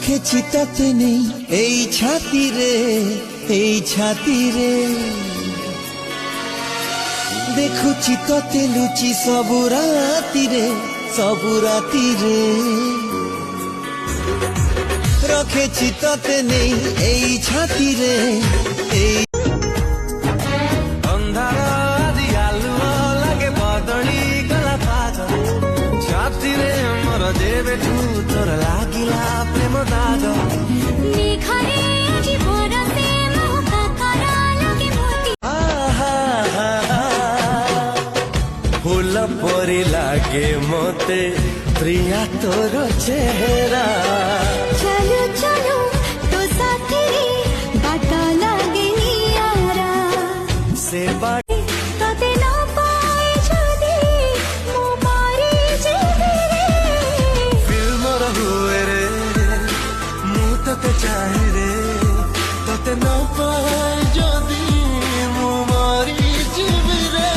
रखेछि तते नहीं এই ছাতি রে এই ছাতি রে দেখুছি ততে লুচি সবু রাতি রে रखेछि तते नहीं এই ছাতি রে এই अंधार आदि आलुओ लागे बदली गला पाग छाती रे मोर देवे तू तोर लागिला प्रेम दाग निखरे जीवन से मोह काकरा लागे मोती फूल परी लागे मोते प्रिया तोर चेहरा चलो चलो तो साथी बाटा लागे नियारा से बाटे तते ना पाए जदी मो मारे जेबे रे फिल्म रहुए रे मु तते चाहे रे तते ना पाए जदी मु मारी जेबे रे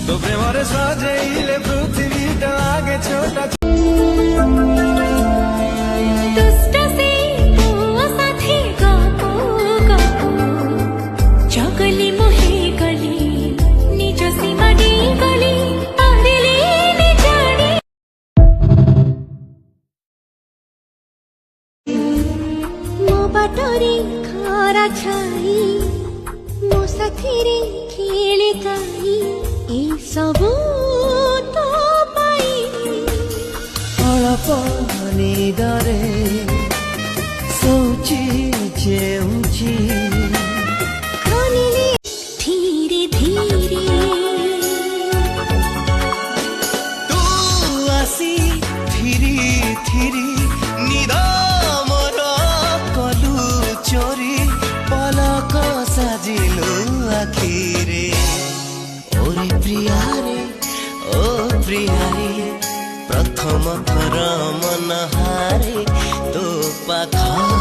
तो प्रेम रे सजैले पृथ्वी लागे छोटा दुष्ट से ओ साथी गपो गपो जगली मोहे गली निज सीमा डी गली आदिले ने जाने मो बाटोरी खरा छाई मो साथी रे खेले काई ए सबू तो पाई अळप निदरे सोची जेउची खनिले धीरे धीरे तू आसी थिरी थिरी निद मोर कलु चोरी पलक साजिलु आखिरे ओरे प्रिया रे ओ प्रिया रे प्रथम थर मन हारे तो पाख